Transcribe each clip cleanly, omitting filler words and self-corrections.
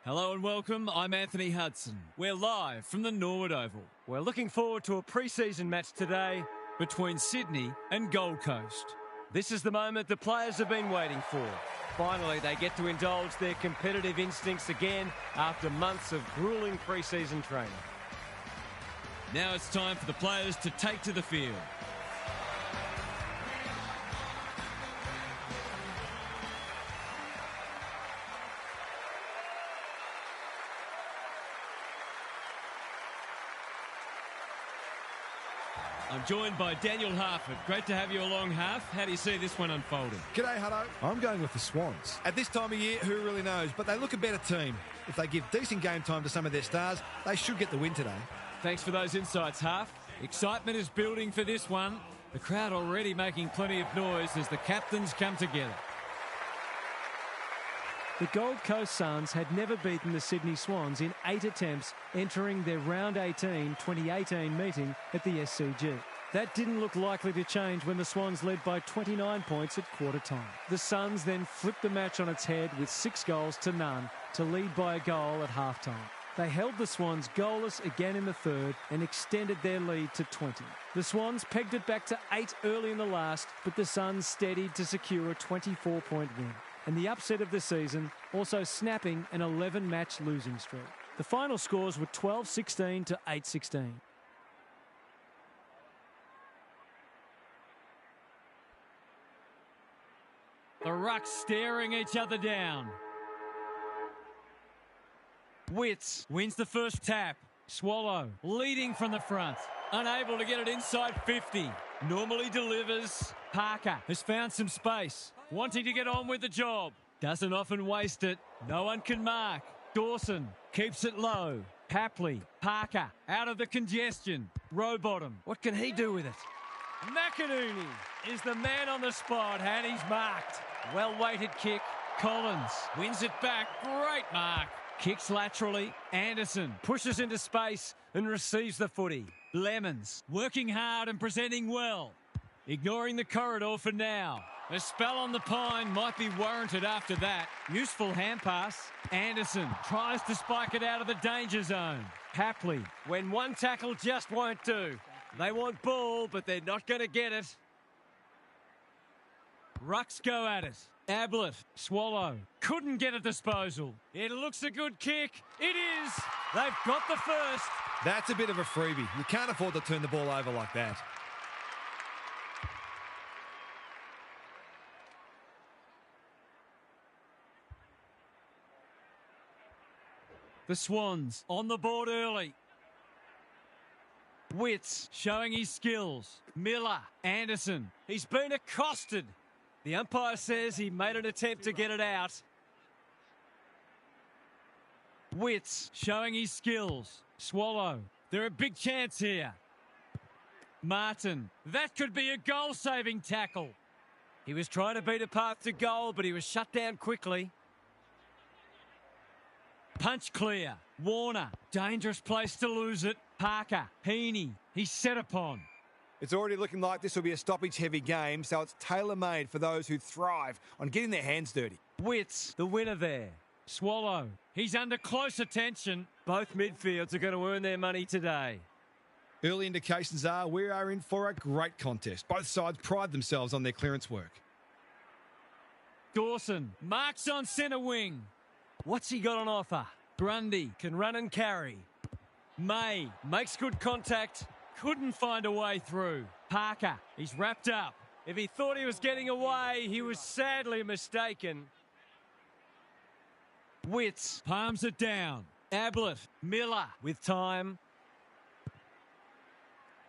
Hello and welcome, I'm Anthony Hudson. We're live from the Norwood Oval. We're looking forward to a pre-season match today between Sydney and Gold Coast. This is the moment the players have been waiting for. Finally, they get to indulge their competitive instincts again after months of grueling pre-season training. Now it's time for the players to take to the field. I'm joined by Daniel Harford. Great to have you along, Harf. How do you see this one unfolding? G'day, Hutto. I'm going with the Swans. At this time of year, who really knows? But they look a better team. If they give decent game time to some of their stars, they should get the win today. Thanks for those insights, Harf. Excitement is building for this one. The crowd already making plenty of noise as the captains come together. The Gold Coast Suns had never beaten the Sydney Swans in 8 attempts entering their Round 18 2018 meeting at the SCG. That didn't look likely to change when the Swans led by 29 points at quarter time. The Suns then flipped the match on its head with 6 goals to none to lead by a goal at halftime. They held the Swans goalless again in the third and extended their lead to 20. The Swans pegged it back to 8 early in the last, but the Suns steadied to secure a 24-point win. And the upset of the season, also snapping an 11-match losing streak. The final scores were 12-16 to 8-16. The Rucks staring each other down. Witts wins the first tap. Swallow leading from the front. Unable to get it inside 50. Normally delivers. Parker has found some space. Wanting to get on with the job. Doesn't often waste it. No one can mark. Dawson keeps it low. Papley, Parker out of the congestion. Rowbottom, what can he do with it? McInerney is the man on the spot and he's marked. Well-weighted kick. Collins wins it back. Great mark. Kicks laterally. Anderson pushes into space and receives the footy. Lemons working hard and presenting well. Ignoring the corridor for now. A spell on the pine might be warranted after that. Useful hand pass. Anderson tries to spike it out of the danger zone. Papley, when one tackle just won't do. They want ball, but they're not going to get it. Rucks go at it. Ablett, Swallow, couldn't get a disposal. It looks a good kick. It is. They've got the first. That's a bit of a freebie. You can't afford to turn the ball over like that. The Swans on the board early. Witts showing his skills. Miller, Anderson. He's been accosted. The umpire says he made an attempt to get it out. Witts showing his skills. Swallow. They're a big chance here. Martin. That could be a goal-saving tackle. He was trying to beat a path to goal, but he was shut down quickly. Punch clear. Warner. Dangerous place to lose it. Parker. Heaney. He's set upon. It's already looking like this will be a stoppage-heavy game, so it's tailor-made for those who thrive on getting their hands dirty. Witts, the winner there. Swallow. He's under close attention. Both midfields are going to earn their money today. Early indications are we are in for a great contest. Both sides pride themselves on their clearance work. Dawson marks on centre wing. What's he got on offer? Grundy can run and carry. May makes good contact. Couldn't find a way through. Parker, he's wrapped up. If he thought he was getting away, he was sadly mistaken. Witts palms it down. Ablett, Miller with time.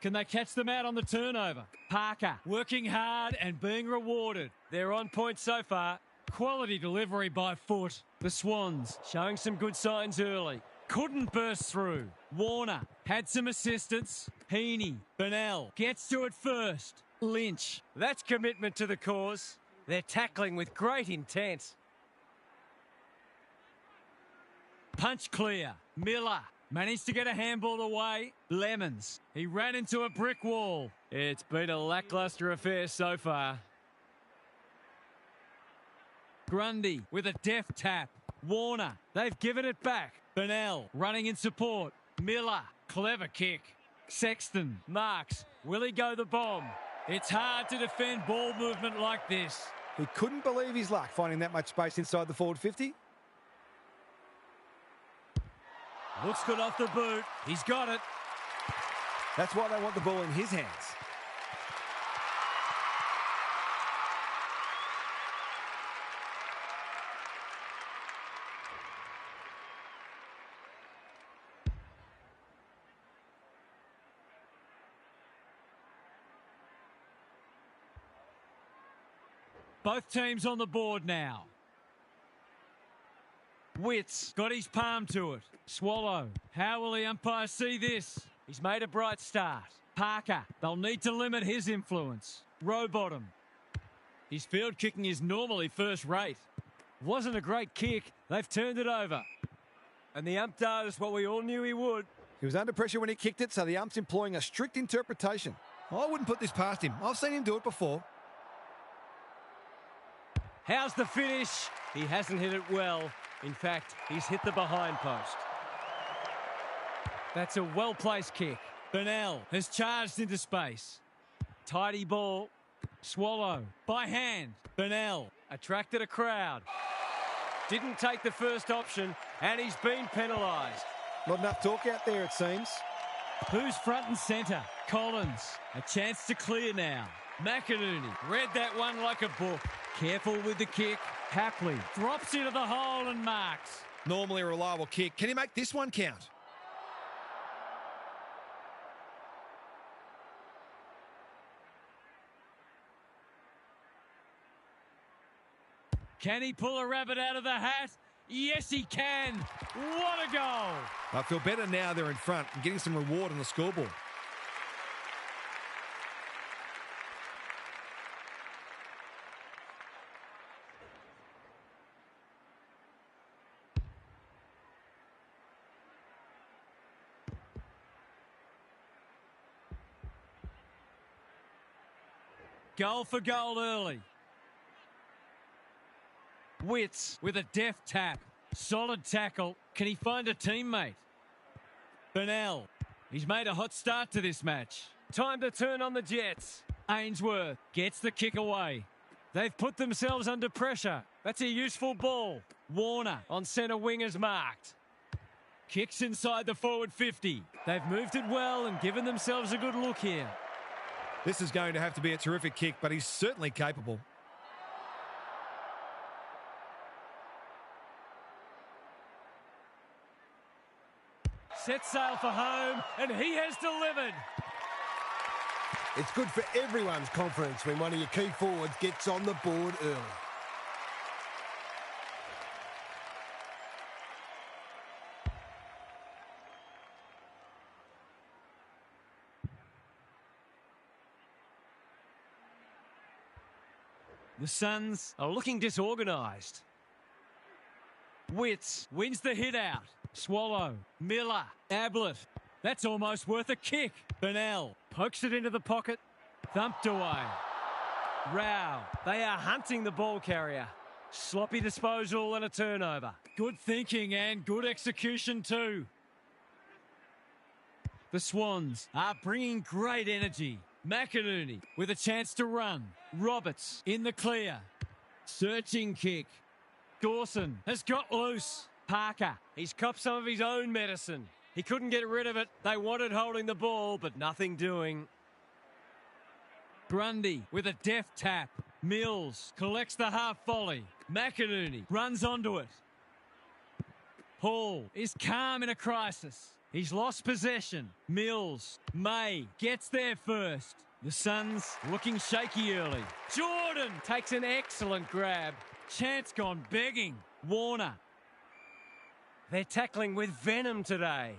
Can they catch them out on the turnover? Parker working hard and being rewarded. They're on point so far. Quality delivery by foot. The Swans showing some good signs early. Couldn't burst through. Warner had some assistance. Heaney, Bennell gets to it first. Lynch. That's commitment to the cause. They're tackling with great intent. Punch clear. Miller managed to get a handball away. Lemons. He ran into a brick wall. It's been a lacklustre affair so far. Grundy with a deft tap. Warner, they've given it back. Burnell running in support. Miller, clever kick. Sexton, marks. Will he go the bomb? It's hard to defend ball movement like this. He couldn't believe his luck finding that much space inside the forward 50. Looks good off the boot. He's got it. That's why they want the ball in his hands. Both teams on the board now. Witts got his palm to it. Swallow. How will the umpire see this? He's made a bright start. Parker. They'll need to limit his influence. Rowbottom. His field kicking is normally first rate. Wasn't a great kick. They've turned it over. And the ump does what we all knew he would. He was under pressure when he kicked it, so the ump's employing a strict interpretation. I wouldn't put this past him. I've seen him do it before. How's the finish? He hasn't hit it well. In fact, he's hit the behind post. That's a well-placed kick. Burnell has charged into space. Tidy ball. Swallow. By hand. Burnell attracted a crowd. Didn't take the first option, and he's been penalised. Not enough talk out there, it seems. Who's front and centre? Collins. A chance to clear now. McInerney read that one like a book. Careful with the kick. Hapley drops into the hole and marks. Normally a reliable kick. Can he make this one count? Can he pull a rabbit out of the hat? Yes, he can. What a goal. I feel better now they're in front and getting some reward on the scoreboard. Goal for goal early. Witts with a deft tap. Solid tackle. Can he find a teammate? Burnell. He's made a hot start to this match. Time to turn on the Jets. Ainsworth gets the kick away. They've put themselves under pressure. That's a useful ball. Warner on centre wing is marked. Kicks inside the forward 50. They've moved it well and given themselves a good look here. This is going to have to be a terrific kick, but he's certainly capable. Set sail for home, and he has delivered. It's good for everyone's confidence when one of your key forwards gets on the board early. The Suns are looking disorganised. Witts wins the hit out. Swallow. Miller. Ablett. That's almost worth a kick. Burnell pokes it into the pocket. Thumped away. Rao. They are hunting the ball carrier. Sloppy disposal and a turnover. Good thinking and good execution too. The Swans are bringing great energy. McInerney with a chance to run. Roberts in the clear. Searching kick. Dawson has got loose. Parker. He's copped some of his own medicine. He couldn't get rid of it. They wanted holding the ball, but nothing doing. Grundy with a deft tap. Mills collects the half volley. McInerney runs onto it. Hall is calm in a crisis. He's lost possession. Mills. May gets there first. The Suns looking shaky early. Jordan takes an excellent grab. Chance gone begging. Warner. They're tackling with venom today.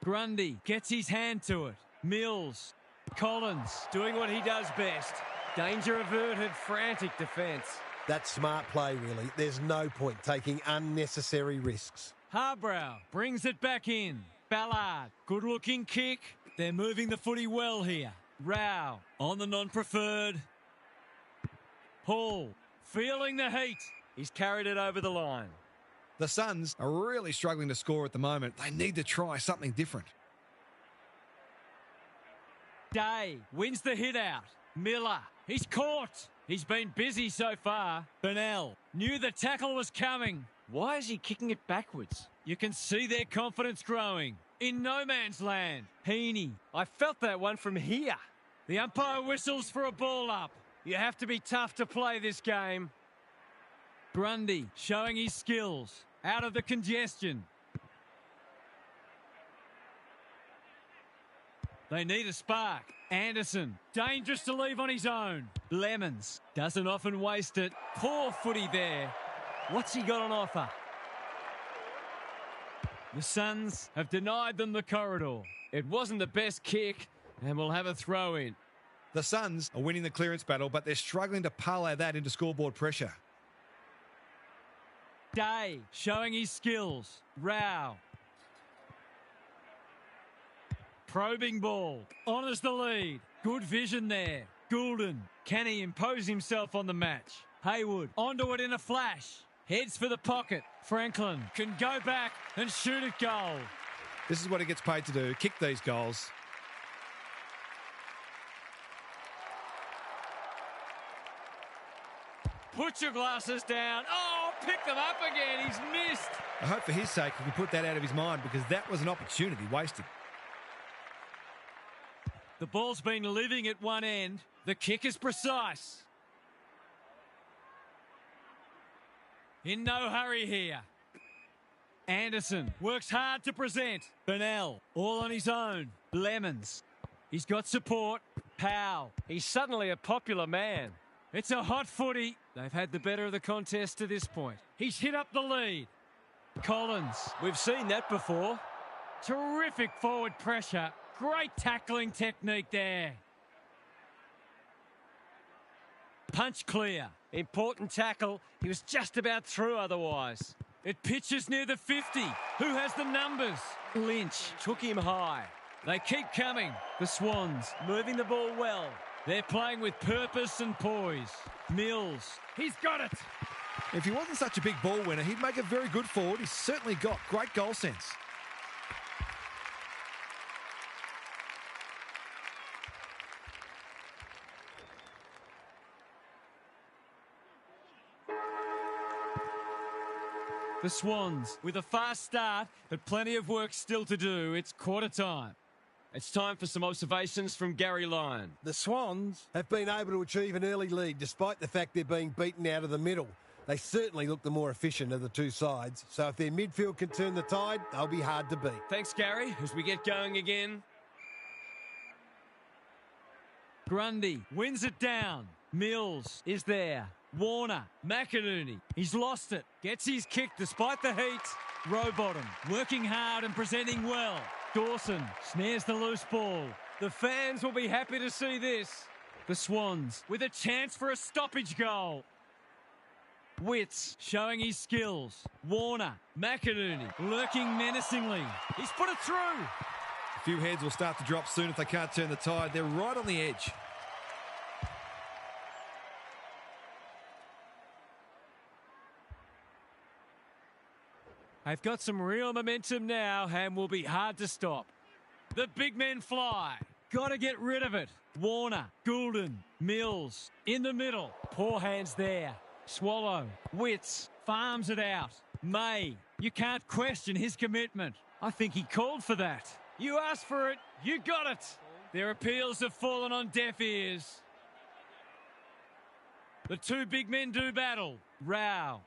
Grundy gets his hand to it. Mills. Collins doing what he does best. Danger averted, frantic defence. That's smart play, really. There's no point taking unnecessary risks. Harbrow brings it back in. Ballard, good-looking kick. They're moving the footy well here. Rao on the non-preferred. Hall feeling the heat. He's carried it over the line. The Suns are really struggling to score at the moment. They need to try something different. Day wins the hit out. Miller, he's caught. He's been busy so far. Burnell knew the tackle was coming. Why is he kicking it backwards? You can see their confidence growing. In no man's land, Heaney. I felt that one from here. The umpire whistles for a ball up. You have to be tough to play this game. Grundy showing his skills. Out of the congestion. They need a spark. Anderson, dangerous to leave on his own. Lemons, doesn't often waste it. Poor footy there. What's he got on offer? The Suns have denied them the corridor. It wasn't the best kick, and we'll have a throw in. The Suns are winning the clearance battle, but they're struggling to parlay that into scoreboard pressure. Day showing his skills. Rao. Probing ball. Honours the lead. Good vision there. Goulden. Can he impose himself on the match? Haywood onto it in a flash. Heads for the pocket. Franklin can go back and shoot at goal. This is what he gets paid to do, kick these goals. Put your glasses down. Oh, pick them up again. He's missed. I hope for his sake he can put that out of his mind because that was an opportunity wasted. The ball's been living at one end. The kick is precise. In no hurry here. Anderson works hard to present. Burnell all on his own. Lemons. He's got support. Powell. He's suddenly a popular man. It's a hot footy. They've had the better of the contest to this point. He's hit up the lead. Collins. We've seen that before. Terrific forward pressure. Great tackling technique there. Punch clear. Important tackle. He was just about through otherwise. It pitches near the 50. Who has the numbers? Lynch took him high. They keep coming. The Swans moving the ball well. They're playing with purpose and poise. Mills. He's got it. If he wasn't such a big ball winner, he'd make a very good forward. He's certainly got great goal sense. The Swans with a fast start, but plenty of work still to do. It's quarter time. It's time for some observations from Gary Lyon. The Swans have been able to achieve an early lead despite the fact they're being beaten out of the middle. They certainly look the more efficient of the two sides, so if their midfield can turn the tide, they'll be hard to beat. Thanks, Gary. As we get going again. Grundy wins it down. Mills is there. Warner, McInerney, he's lost it. Gets his kick despite the heat. Rowbottom working hard and presenting well. Dawson snares the loose ball. The fans will be happy to see this. The Swans with a chance for a stoppage goal. Witts showing his skills. Warner, McInerney lurking menacingly. He's put it through. A few heads will start to drop soon if they can't turn the tide. They're right on the edge. They've got some real momentum now and will be hard to stop. The big men fly. Got to get rid of it. Warner, Goulden, Mills in the middle. Poor hands there. Swallow, Witts, farms it out. May, you can't question his commitment. I think he called for that. You asked for it, you got it. Their appeals have fallen on deaf ears. The two big men do battle. Rao.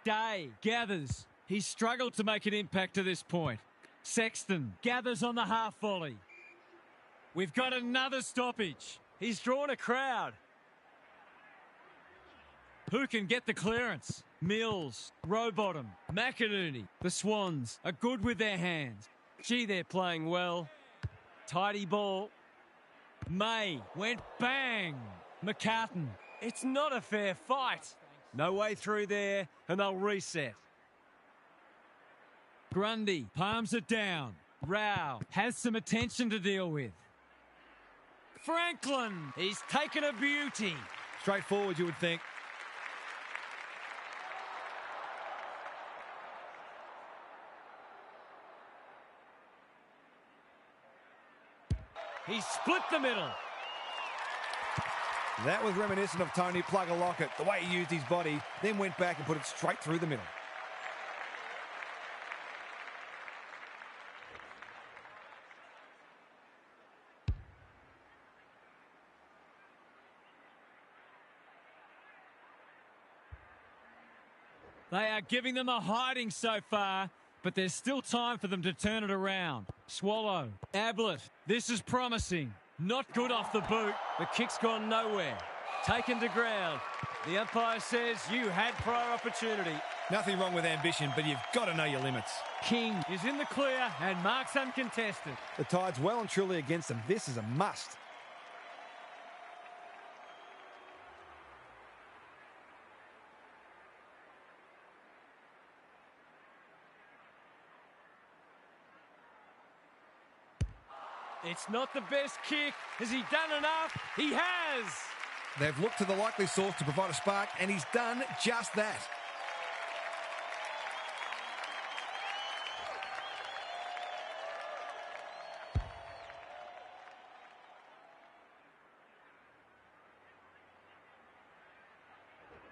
Day gathers. He's struggled to make an impact to this point. Sexton gathers on the half volley. We've got another stoppage. He's drawn a crowd. Who can get the clearance? Mills, Rowbottom, McInerney. The Swans are good with their hands. Gee, they're playing well. Tidy ball. May went bang. McCartan. It's not a fair fight. No way through there, and they'll reset. Grundy palms it down. Rao has some attention to deal with. Franklin, he's taken a beauty. straightforward, you would think. He split the middle. That was reminiscent of Tony Plugger-Lockett, the way he used his body, then went back and put it straight through the middle. They are giving them a hiding so far, but there's still time for them to turn it around. Swallow, Ablett, this is promising. Not good off the boot. The kick's gone nowhere. Taken to ground. The umpire says you had prior opportunity. Nothing wrong with ambition, but you've got to know your limits. King is in the clear and marks uncontested. The tide's well and truly against them. This is a must. It's not the best kick. Has he done enough? He has. They've looked to the likely source to provide a spark, and he's done just that.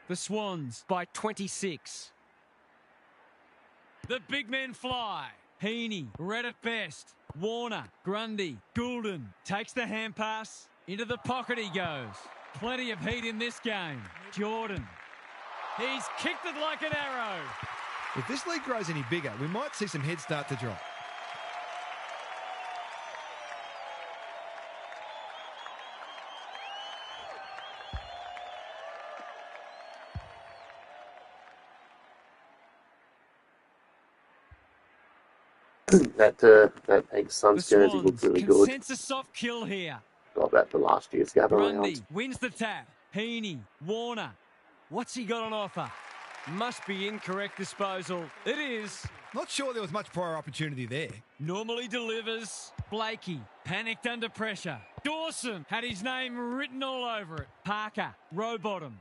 The Swans By 26. The big men fly. Heaney, red at best. Warner, Grundy, Goulden takes the hand pass. Into the pocket he goes. Plenty of heat in this game. Jordan. He's kicked it like an arrow. If this league grows any bigger, we might see some heads start to drop. That makes Suns The jersey look Swans really good. consensus soft kill here. Got that for last year's gather Grundy round. wins the tap. Heaney, Warner. What's he got on offer? Must be incorrect disposal. It is. Not sure there was much prior opportunity there. Normally delivers. Blakey panicked under pressure. Dawson had his name written all over it. Parker, row bottom.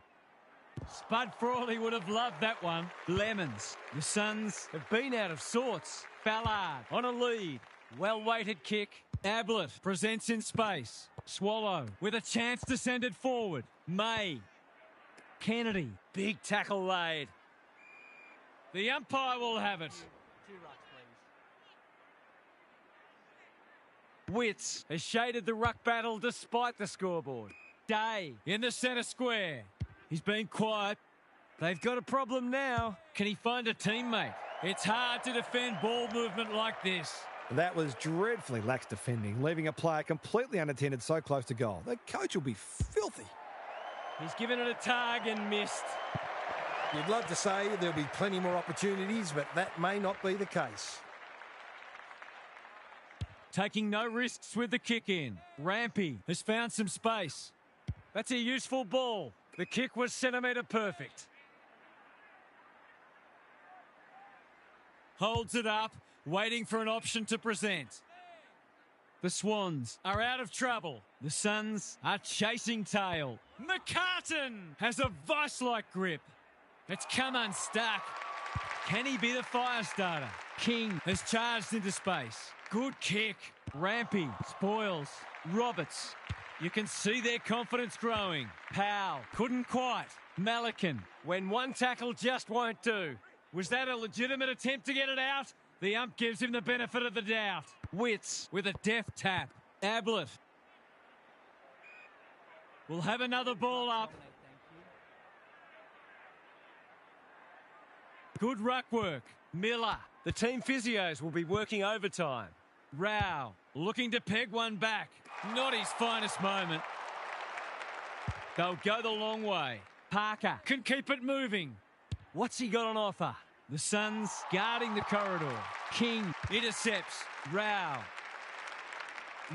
Spud Frawley would have loved that one. Lemons. The Suns have been out of sorts. Ballard on a lead. Well-weighted kick. Ablett presents in space. Swallow with a chance to send it forward. May. Kennedy. Big tackle laid. The umpire will have it. Witts has shaded the ruck battle despite the scoreboard. Day in the centre square. He's been quiet. They've got a problem now. Can he find a teammate? It's hard to defend ball movement like this. That was dreadfully lax defending, leaving a player completely unattended so close to goal. The coach will be filthy. He's given it a tug and missed. You'd love to say there'll be plenty more opportunities, but that may not be the case. Taking no risks with the kick in. Rampy has found some space. That's a useful ball. The kick was centimetre perfect. Holds it up, waiting for an option to present. The Swans are out of trouble. The Suns are chasing tail. McCartan has a vice-like grip. It's come unstuck. Can he be the fire starter? King has charged into space. Good kick. Rampy spoils. Roberts. You can see their confidence growing. Powell couldn't quite. Malikan, when one tackle just won't do. Was that a legitimate attempt to get it out? The ump gives him the benefit of the doubt. Witts with a deft tap. Ablett will have another ball up. Good ruck work. Miller. The team physios will be working overtime. Rao looking to peg one back. Not his finest moment. They'll go the long way. Parker can keep it moving. What's he got on offer? The Suns guarding the corridor. King intercepts. Rao.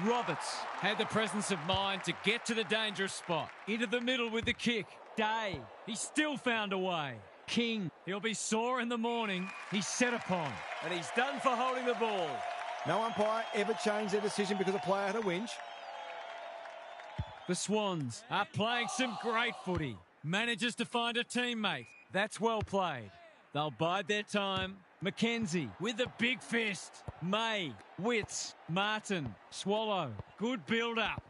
Roberts had the presence of mind to get to the dangerous spot. Into the middle with the kick. Day. He still found a way. King. He'll be sore in the morning. He's set upon. And he's done for holding the ball. No umpire ever changed their decision because a player had a whinge. The Swans are playing some great footy. Manages to find a teammate. That's well played. They'll bide their time. Mackenzie with a big fist. May, Witts, Martin, Swallow. Good build-up.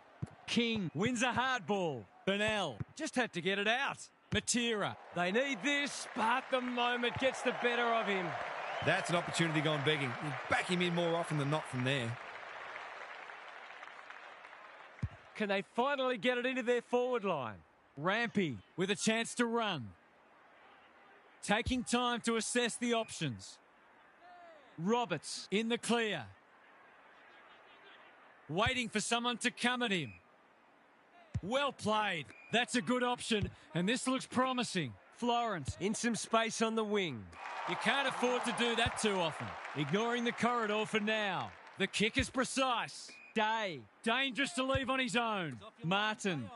King wins a hard ball. Burnell just had to get it out. Matera. They need this, but the moment gets the better of him. That's an opportunity gone begging. You back him in more often than not from there. Can they finally get it into their forward line? Rampy with a chance to run. Taking time to assess the options. Roberts in the clear. Waiting for someone to come at him. Well played. That's a good option, and this looks promising. Florence In some space on the wing. You can't afford to do that too often. Ignoring the corridor for now. The kick is precise. Day. Dangerous to leave on his own. Martin.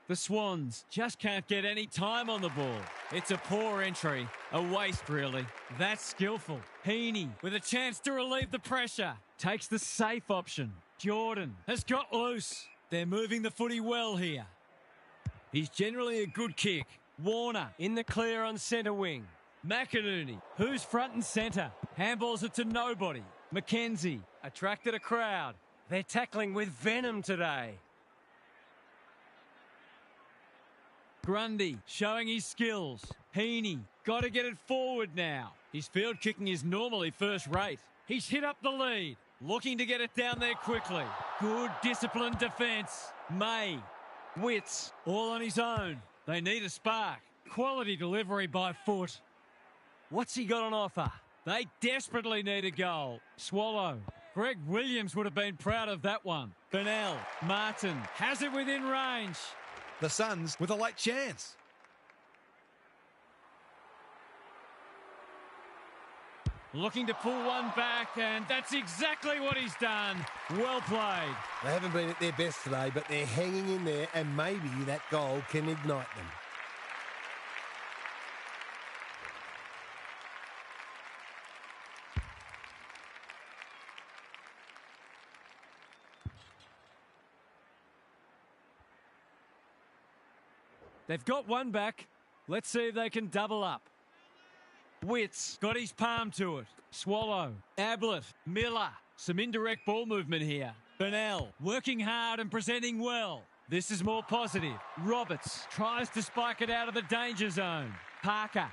The Swans just can't get any time on the ball. It's a poor entry. A waste, really. That's skillful. Heaney with a chance to relieve the pressure. Takes the safe option. Jordan has got loose. They're moving the footy well here. He's generally a good kick. Warner In the clear on centre wing. McInerney, who's front and centre. Handballs it to nobody. Mackenzie. Attracted a crowd. They're tackling with venom today. Grundy showing his skills. Heaney, got to get it forward now. His field kicking is normally first rate. He's hit up the lead. Looking to get it down there quickly. Good disciplined defence. May. Witts, all on his own. They need a spark. Quality delivery by foot. What's he got on offer? They desperately need a goal. Swallow. Greg Williams would have been proud of that one. Burnell. Martin has it within range. The Suns with a late chance. Looking to pull one back, and that's exactly what he's done. Well played. They haven't been at their best today, but they're hanging in there, and maybe that goal can ignite them. They've got one back. Let's see if they can double up. Witts got his palm to it. Swallow. Ablett. Miller. Some indirect ball movement here. Burnell working hard and presenting well. This is more positive. Roberts tries to spike it out of the danger zone. Parker.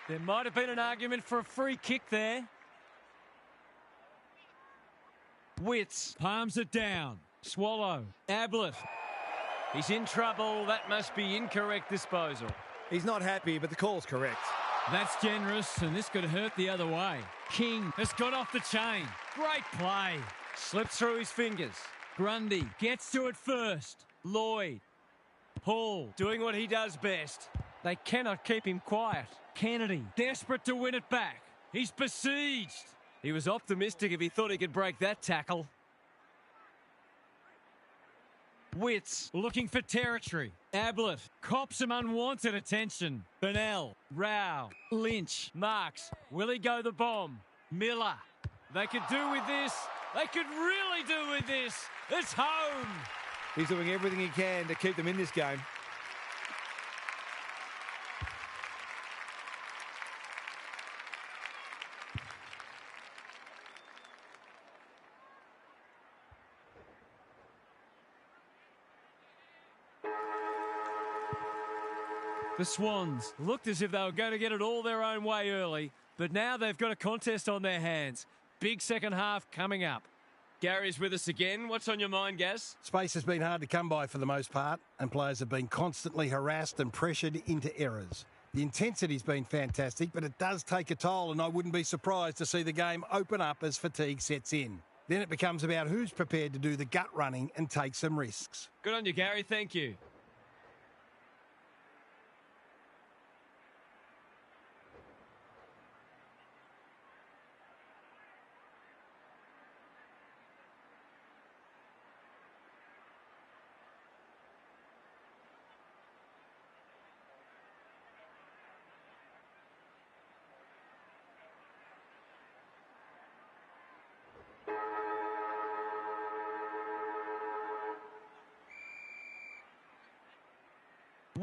There might have been an argument for a free kick there. Witts palms it down. Swallow. Ablett. He's in trouble. That must be incorrect disposal. He's not happy, but the call's correct. That's generous, and this could hurt the other way. King has got off the chain. Great play. Slips through his fingers. Grundy gets to it first. Lloyd. Hall Doing what he does best. They cannot keep him quiet. Kennedy desperate to win it back. He's besieged. He was optimistic if he thought he could break that tackle. Witts looking for territory. Ablett cops some unwanted attention. Burnell. Rao. Lynch. Marks. Will he go the bomb? Miller. They could do with this. They could really do with this. It's home. He's doing everything he can to keep them in this game. The Swans looked as if they were going to get it all their own way early, but now they've got a contest on their hands. Big second half coming up. Gary's with us again. What's on your mind, Gaz? Space has been hard to come by for the most part, and players have been constantly harassed and pressured into errors. The intensity's been fantastic, but it does take a toll, and I wouldn't be surprised to see the game open up as fatigue sets in. Then it becomes about who's prepared to do the gut running and take some risks. Good on you, Gary. Thank you.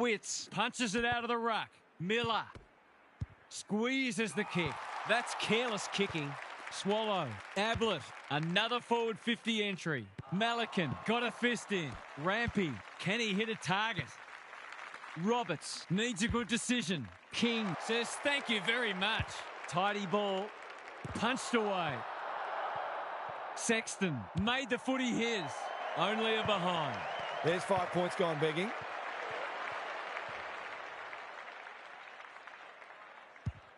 Wits punches it out of the ruck. Miller squeezes the kick. That's careless kicking. Swallow. Ablett. Another forward 50 entry. Malikan got a fist in. Rampy. Can he hit a target? Roberts needs a good decision. King says thank you very much. Tidy ball. Punched away. Sexton made the footy his. Only a behind. There's 5 points gone begging.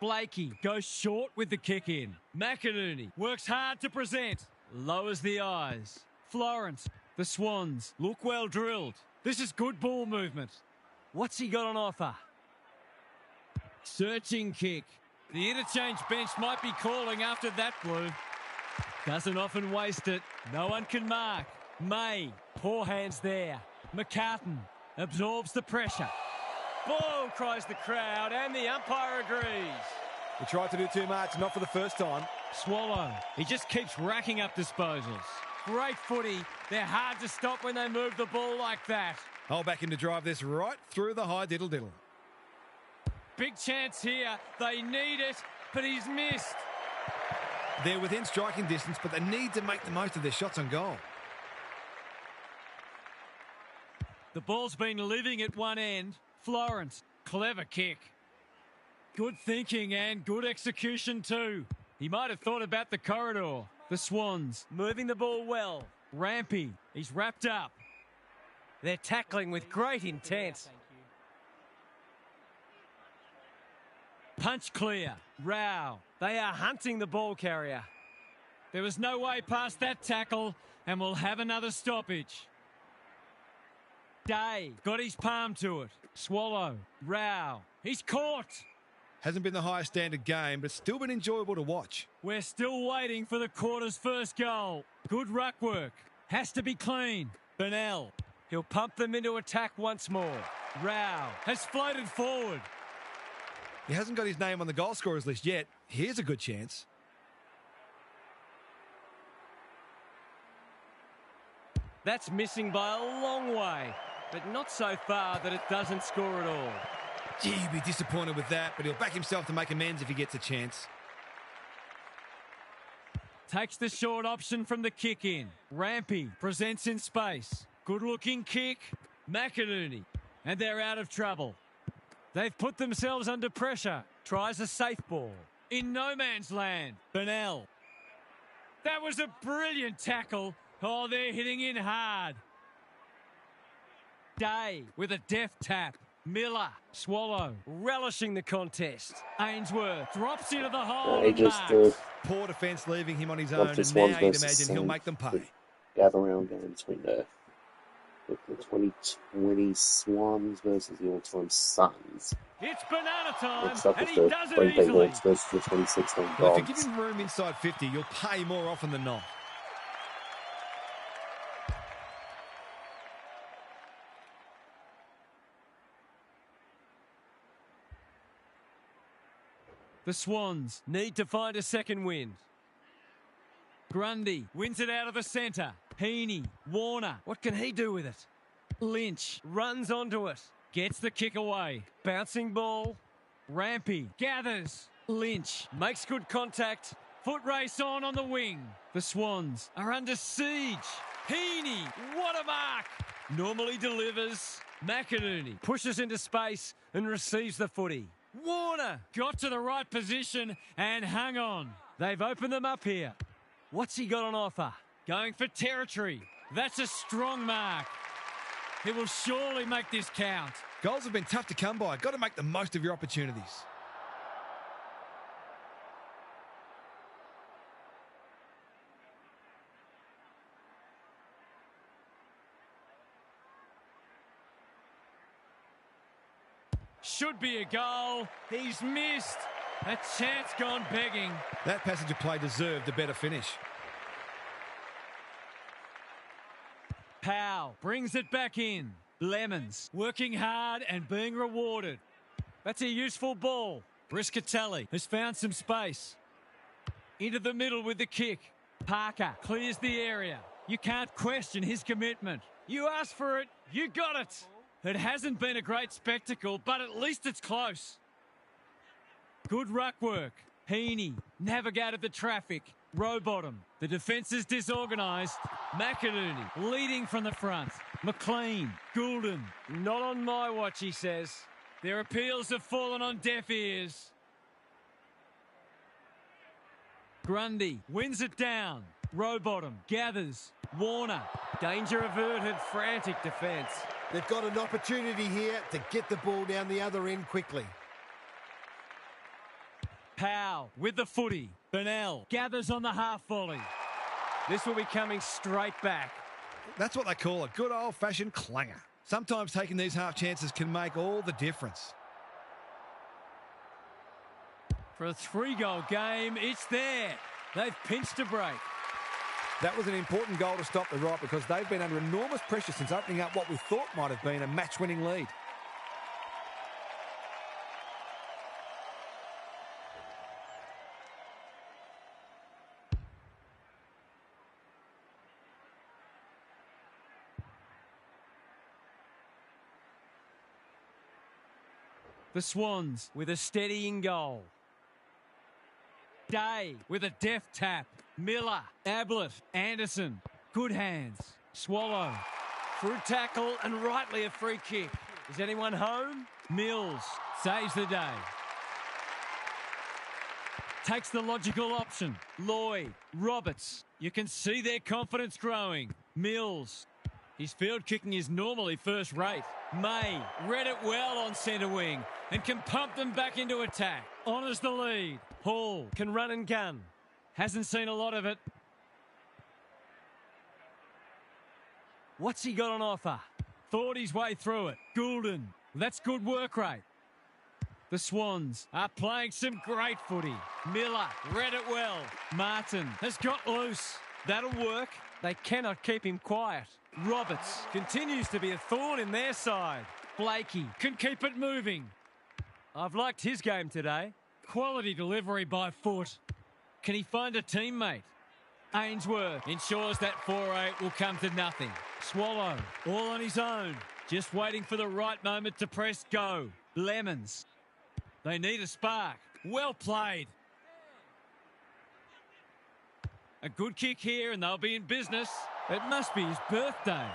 Blakey goes short with the kick in. McInerney works hard to present. Lowers the eyes. Florence. The Swans look well drilled. This is good ball movement. What's he got on offer? Searching kick. The interchange bench might be calling after that blue. Doesn't often waste it. No one can mark. May. Poor hands there. McCartan absorbs the pressure. Ball, cries the crowd, and the umpire agrees. He tried to do too much, not for the first time. Swallow. He just keeps racking up disposals. Great footy. They're hard to stop when they move the ball like that. I'll back him to drive this right through the high diddle-diddle. Big chance here. They need it, but he's missed. They're within striking distance, but they need to make the most of their shots on goal. The ball's been living at one end. Florence, clever kick. Good thinking and good execution too. He might have thought about the corridor. The Swans Moving the ball well. Rampy, he's wrapped up. They're tackling with great intent. Punch clear. Rao. They are hunting the ball carrier. There was no way past that tackle, and we'll have another stoppage. Day got his palm to it. Swallow. Rao. He's caught. Hasn't been the highest standard game, but still been enjoyable to watch. We're still waiting for the quarter's first goal. Good ruck work. Has to be clean. Burnell. He'll pump them into attack once more. Rao has floated forward. He hasn't got his name on the goal scorers list yet. Here's a good chance. That's missing by a long way, but not so far that it doesn't score at all. Gee, he'd be disappointed with that, but he'll back himself to make amends if he gets a chance. Takes the short option from the kick in. Rampy presents in space. Good looking kick. McInerney. And they're out of trouble. They've put themselves under pressure. Tries a safe ball. In no man's land. Burnell. That was a brilliant tackle. Oh, they're hitting in hard. Day with a deft tap. Miller. Swallow. Relishing the contest. Ainsworth drops into the hole. He And just marks. Poor defence leaving him on his love own, the and Swans now you'd versus imagine he'll make them pay. gather round game between the 2020 Swans versus the all-time Suns. It's banana time. Next up And is he the does it Green Bay easily. Hawks versus the 2016 Well, if you Dogs. give him room inside 50, you'll pay more often than not. The Swans need to find a second win. Grundy wins it out of the centre. Heaney, Warner. What can he do with it? Lynch runs onto it. Gets the kick away. Bouncing ball. Rampy gathers. Lynch makes good contact. Foot race on the wing. The Swans are under siege. Heaney, what a mark. Normally delivers. McInerney pushes into space and receives the footy. Warner got to the right position and hung on. They've opened them up here. What's he got on offer? Going for territory. That's a strong mark. He will surely make this count. Goals have been tough to come by. Got to make the most of your opportunities. Should be a goal. He's missed. A chance gone begging. That passage of play deserved a better finish. Powell brings it back in. Lemons working hard and being rewarded. That's a useful ball. Briscatelli has found some space. Into the middle with the kick. Parker clears the area. You can't question his commitment. You asked for it, you got it. It hasn't been a great spectacle, but at least it's close. Good ruck work. Heaney navigated the traffic. Row bottom. The defence is disorganised. McInerney leading from the front. McLean. Goulden. Not on my watch, he says. Their appeals have fallen on deaf ears. Grundy wins it down. Row bottom. Gathers. Warner. Danger averted, frantic defence. They've got an opportunity here to get the ball down the other end quickly. Powell with the footy. Burnell gathers on the half volley. This will be coming straight back. That's what they call a good old-fashioned clanger. Sometimes taking these half chances can make all the difference. For a 3-goal game, it's there. They've pinched a break. That was an important goal to stop the right because they've been under enormous pressure since opening up what we thought might have been a match-winning lead. The Swans with a steadying goal. Day with a deft tap. Miller, Ablett, Anderson. Good hands. Swallow. Through tackle and rightly a free kick. Is anyone home? Mills saves the day. Takes the logical option. Lloyd, Roberts. You can see their confidence growing. Mills. His field kicking is normally first rate. May read it well on centre wing and can pump them back into attack. Honours the lead. Hall Can run and gun. hasn't seen a lot of it. What's he got on offer? Thought his way through it. Goulden. That's good work rate. The Swans are playing some great footy. Miller read it well. Martin has got loose. That'll work. They cannot keep him quiet. Roberts continues to be a thorn in their side. Blakey can keep it moving. I've liked his game today. Quality delivery by foot. Can he find a teammate? Ainsworth ensures that 4-8 will come to nothing. Swallow all on his own. Just waiting for the right moment to press go. Lemons. They need a spark. Well played. A good kick here and they'll be in business. It must be his birthday.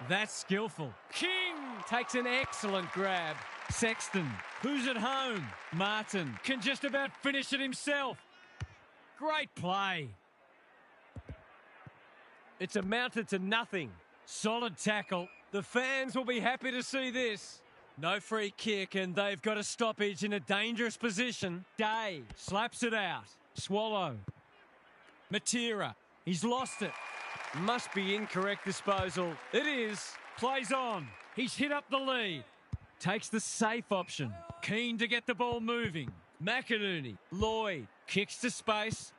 That's skillful. King takes an excellent grab. Sexton, who's at home? Martin can just about finish it himself. Great play. It's amounted to nothing. Solid tackle. The fans will be happy to see this. No free kick and they've got a stoppage in a dangerous position. Day slaps it out. Swallow. Matera. He's lost it. Must be incorrect disposal. It is. Plays on. He's hit up the lead. Takes the safe option. Keen to get the ball moving. McInerney. Lloyd. Kicks to space.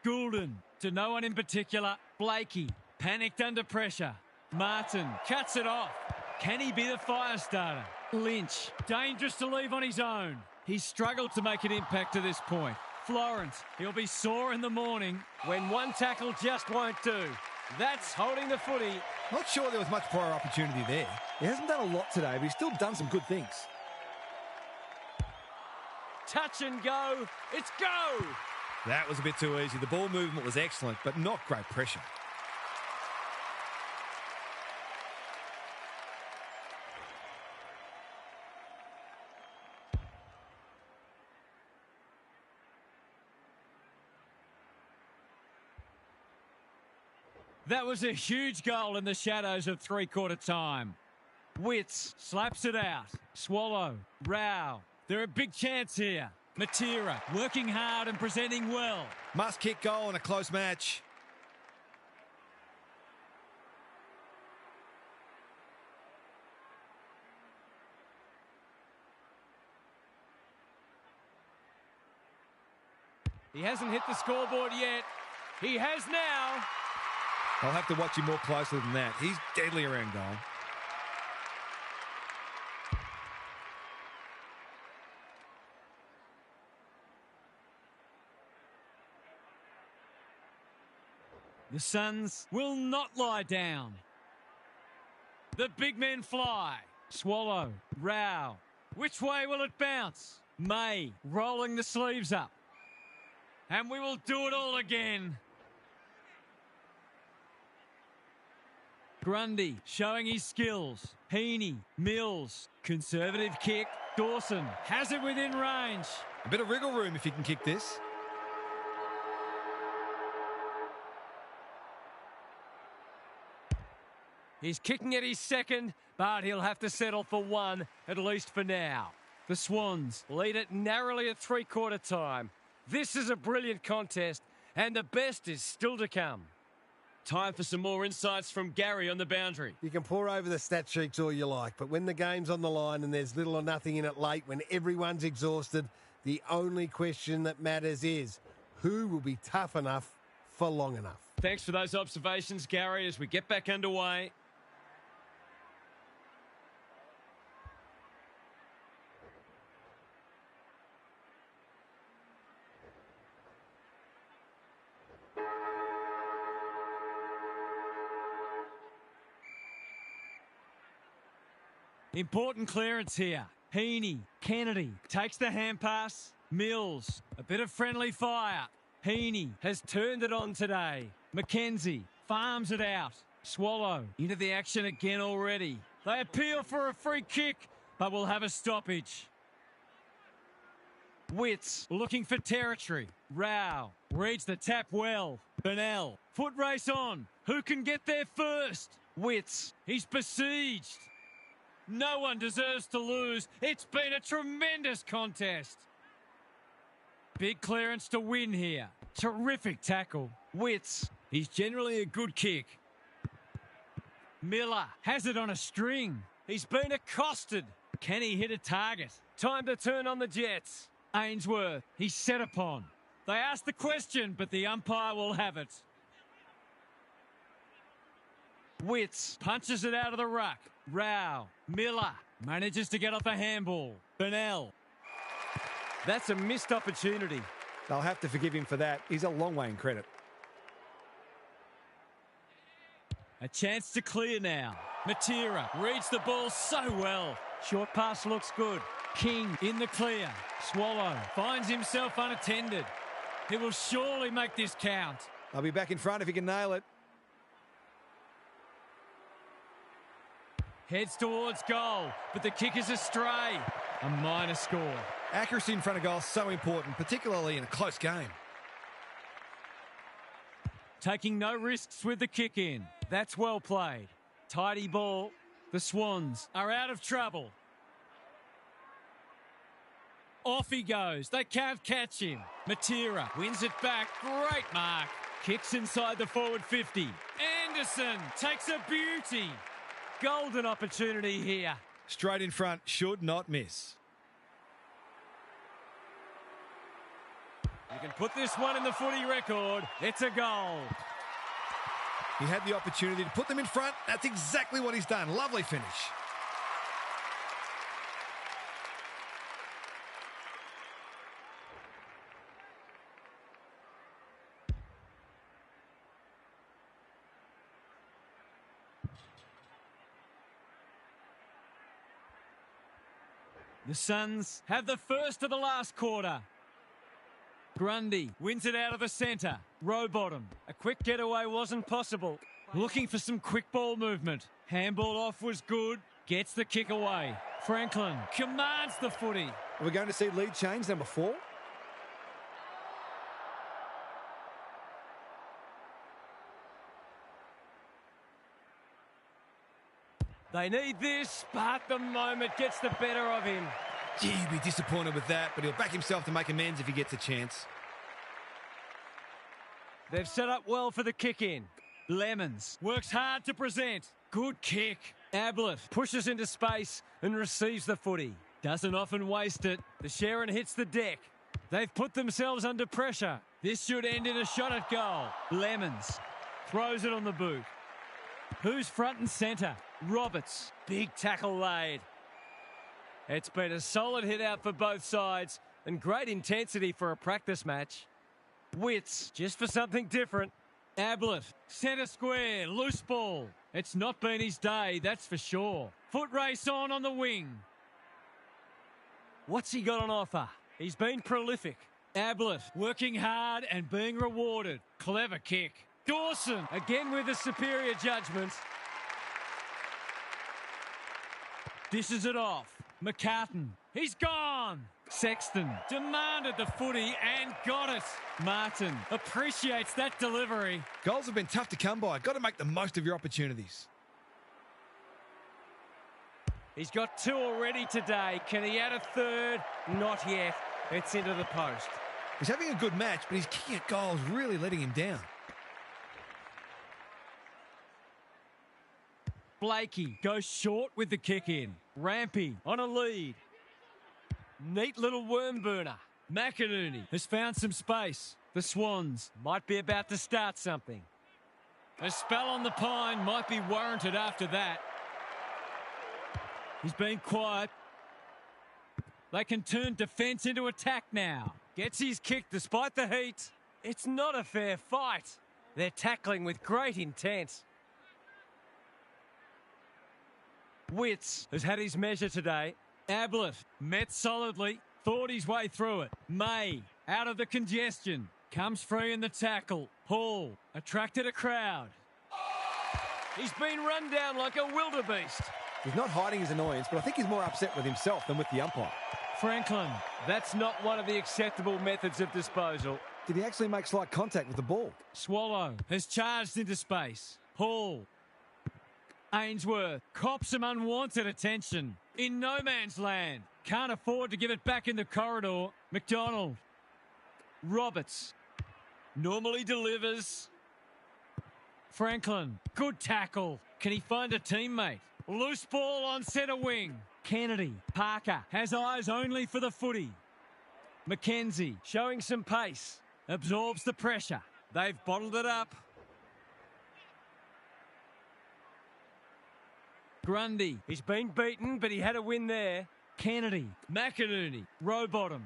Goulden. To no one in particular. Blakey. Panicked under pressure. Martin. Cuts it off. Can he be the fire starter? Lynch. Dangerous to leave on his own. He's struggled to make an impact to this point. Florence. He'll be sore in the morning. When one tackle just won't do. That's holding the footy. Not sure there was much prior opportunity there. He hasn't done a lot today, but he's still done some good things. Touch and go. It's go. That was a bit too easy. The ball movement was excellent, but not great pressure. That was a huge goal in the shadows of three-quarter time. Witts slaps it out. Swallow. Rao. They're a big chance here. Matera working hard and presenting well. Must kick goal in a close match. He hasn't hit the scoreboard yet. He has now. I'll have to watch him more closely than that. He's deadly around goal. The Suns will not lie down. The big men fly. Swallow. Rao. Which way will it bounce? May rolling the sleeves up. And we will do it all again. Grundy showing his skills. Heaney. Mills. Conservative kick. Dawson has it within range. A bit of wriggle room if he can kick this. He's kicking at his second, but he'll have to settle for one, at least for now. The Swans lead it narrowly at three-quarter time. This is a brilliant contest, and the best is still to come. Time for some more insights from Gary on the boundary. You can pour over the stat sheets all you like, but when the game's on the line and there's little or nothing in it late, when everyone's exhausted, the only question that matters is who will be tough enough for long enough. Thanks for those observations, Gary, as we get back underway. Important clearance here. Heaney, Kennedy takes the hand pass. Mills, a bit of friendly fire. Heaney has turned it on today. McKenzie farms it out. Swallow into the action again already. They appeal for a free kick, but will have a stoppage. Witts looking for territory. Rao reads the tap well. Burnell, foot race on. Who can get there first? Witts, he's besieged. No one deserves to lose. It's been a tremendous contest. Big clearance to win here. Terrific tackle. Witts, he's generally a good kick. Miller has it on a string. He's been accosted. Can he hit a target? Time to turn on the Jets. Ainsworth, he's set upon. They ask the question, but the umpire will have it. Witts punches it out of the ruck. Rao, Miller manages to get off a handball. Burnell. That's a missed opportunity. They'll have to forgive him for that. He's a long way in credit. A chance to clear now. Matera reads the ball so well. Short pass looks good. King in the clear. Swallow finds himself unattended. He will surely make this count. I'll be back in front if he can nail it. Heads towards goal, but the kick is astray. A minor score. Accuracy in front of goal is so important, particularly in a close game. Taking no risks with the kick in. That's well played. Tidy ball. The Swans are out of trouble. Off he goes. They can't catch him. Matera wins it back. Great mark. Kicks inside the forward 50. Anderson takes a beauty. Golden opportunity here. Straight in front, should not miss. You can put this one in the footy record. It's a goal. He had the opportunity to put them in front. That's exactly what he's done. Lovely finish. The Suns have the first of the last quarter. Grundy wins it out of the centre. Rowbottom. A quick getaway wasn't possible. Looking for some quick ball movement. Handball off was good. Gets the kick away. Franklin commands the footy. Are we going to see lead change number 4? They need this, but the moment gets the better of him. Gee, he'd be disappointed with that, but he'll back himself to make amends if he gets a chance. They've set up well for the kick-in. Lemons works hard to present. Good kick. Ablett Pushes into space and receives the footy. doesn't often waste it. The Sharon hits the deck. They've put themselves under pressure. This should end in a shot at goal. Lemons throws it on the boot. Who's front and centre? Roberts. Big tackle laid. It's been a solid hit out for both sides and great intensity for a practice match. Witts Just for something different. Ablett, centre square, loose ball. It's not been his day, that's for sure. Foot race on the wing. What's he got on offer? He's been prolific. Ablett working hard and being rewarded. Clever kick. Dawson Again with a superior judgment. dishes it off. McCartan, he's gone. Sexton demanded the footy and got it. Martin appreciates that delivery. Goals have been tough to come by. Got to make the most of your opportunities. He's got 2 already today. Can he add a third? Not yet. It's into the post. He's having a good match, but his kicking at goals really letting him down. Blakey goes short with the kick in. Rampy on a lead. Neat little worm burner. McInerney has found some space. The Swans Might be about to start something. a spell on the pine might be warranted after that. He's been quiet. They can turn defence into attack now. Gets his kick despite the heat. It's not a fair fight. They're tackling with great intent. Witts Has had his measure today. Ablett met solidly, thought his way through it. May, out of the congestion, comes free in the tackle. Hall attracted a crowd. He's been run down like a wildebeest. He's not hiding his annoyance, but I think he's more upset with himself than with the umpire. Franklin, That's not one of the acceptable methods of disposal. Did he actually make slight contact with the ball? Swallow has charged into space. Hall. Ainsworth cops some unwanted attention. In no man's land. Can't afford to give it back in the corridor. McDonald. Roberts. Normally delivers. Franklin. Good tackle. Can he find a teammate? Loose ball on centre wing. Kennedy. Parker has eyes only for the footy. McKenzie Showing some pace. absorbs the pressure. They've bottled it up. Grundy. He's been beaten, but he had a win there. Kennedy. McInerney. Rowbottom.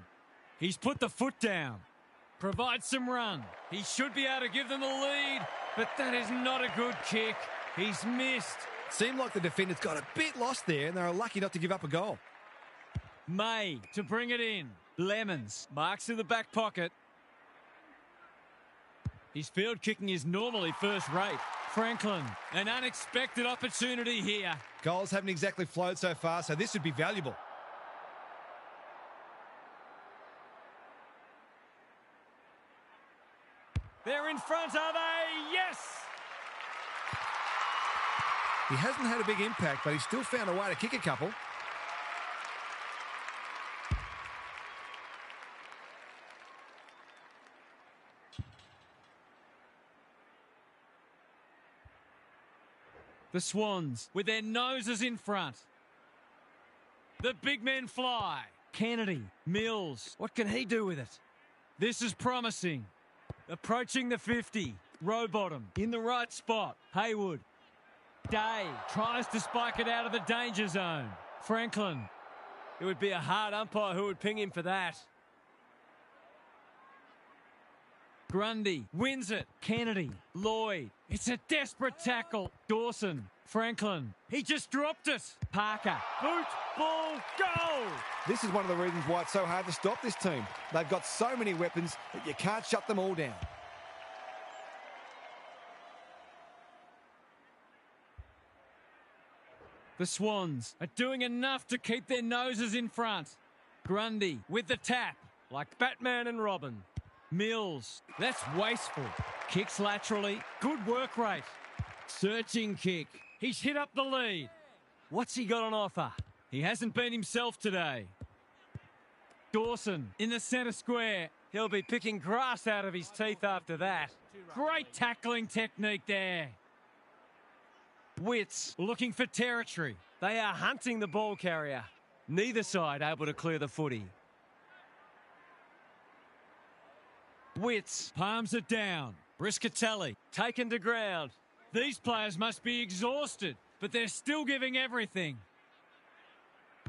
He's put the foot down. Provides some run. He should be able to give them the lead, but that is not a good kick. He's missed. Seemed like the defenders got a bit lost there and they were lucky not to give up a goal. May to bring it in. Lemons marks in the back pocket. His field kicking is normally first rate. Franklin, an unexpected opportunity here. Goals haven't exactly flowed so far, so this would be valuable. They're in front, are they? Yes! He hasn't had a big impact, but he's still found a way to kick a couple. The Swans with their noses in front. The big men fly. Kennedy, Mills. What can he do with it? This is promising. Approaching the 50. Rowbottom in the right spot. Haywood. Day tries to spike it out of the danger zone. Franklin. It would be a hard umpire who would ping him for that. Grundy wins it. Kennedy. Lloyd. It's a desperate tackle. Dawson. Franklin. He just dropped it. Parker. Boot. Ball. Goal. This is one of the reasons why it's so hard to stop this team. They've got so many weapons that you can't shut them all down. The Swans are doing enough to keep their noses in front. Grundy with the tap. Like Batman and Robin. Mills. That's wasteful. Kicks laterally. Good work rate. Searching kick. He's hit up the lead. What's he got on offer? He hasn't been himself today. Dawson in the centre square. He'll be picking grass out of his teeth after that. Great tackling technique there. Witts looking for territory. They are hunting the ball carrier. Neither side able to clear the footy. Witts palms it down. Briscatelli Taken to ground. These players must be exhausted, but they're still giving everything.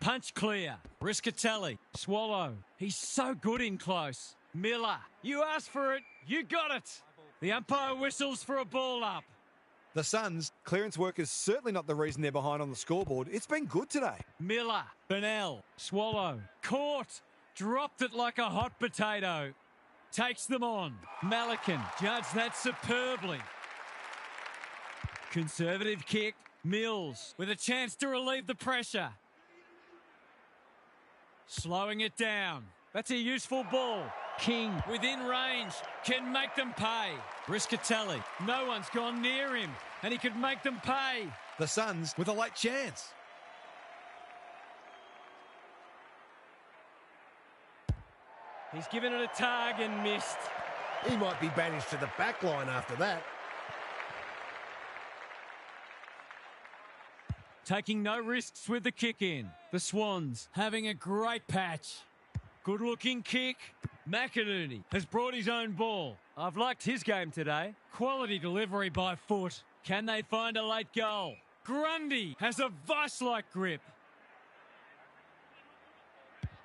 Punch clear. Briscatelli. Swallow. He's so good in close. Miller. You asked for it. You got it. The umpire whistles for a ball up. The Suns' clearance work is certainly not the reason they're behind on the scoreboard. It's been good today. Miller, Bennell, Swallow, caught, dropped it like a hot potato. Takes them on. Malikan judged that superbly. Conservative kick. Mills with a chance to relieve the pressure. Slowing it down. That's a useful ball. King within range can make them pay. Riscatelli, no one's gone near him and he could make them pay. The Suns with a late chance. He's given it a tug and missed. He might be banished to the back line after that. Taking no risks with the kick in. The Swans having a great patch. Good looking kick. McInerney has brought his own ball. I've liked his game today. Quality delivery by foot. Can they find a late goal? Grundy has a vice-like grip.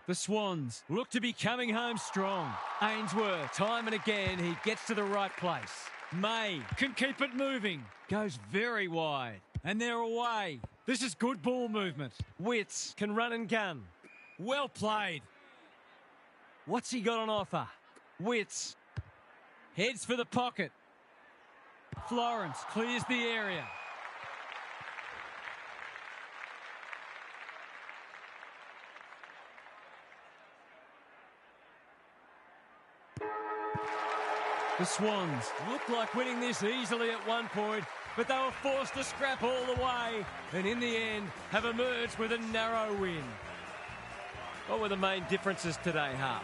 The Swans look to be coming home strong. Ainsworth, time and again, he gets to the right place. May can keep it moving. Goes very wide. And they're away. This is good ball movement. Witts can run and gun. Well played. What's he got on offer? Witts Heads for the pocket. Florence clears the area. The Swans looked like winning this easily at one point, but they were forced to scrap all the way and in the end have emerged with a narrow win. What were the main differences today, Half?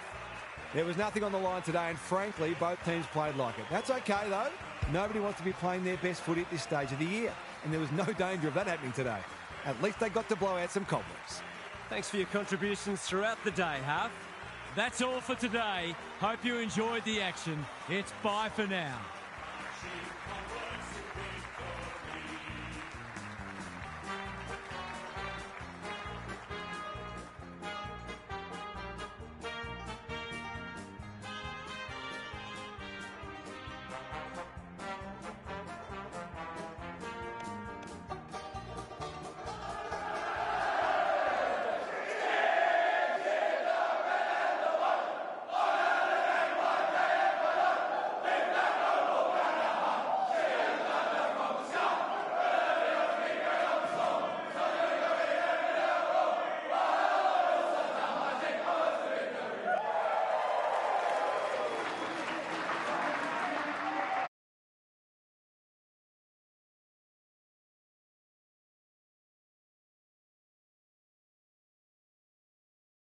There was nothing on the line today, and frankly, both teams played like it. That's okay, though. Nobody wants to be playing their best footy at this stage of the year, and there was no danger of that happening today. At least they got to blow out some cobwebs. Thanks for your contributions throughout the day, Half. That's all for today. Hope you enjoyed the action. It's bye for now.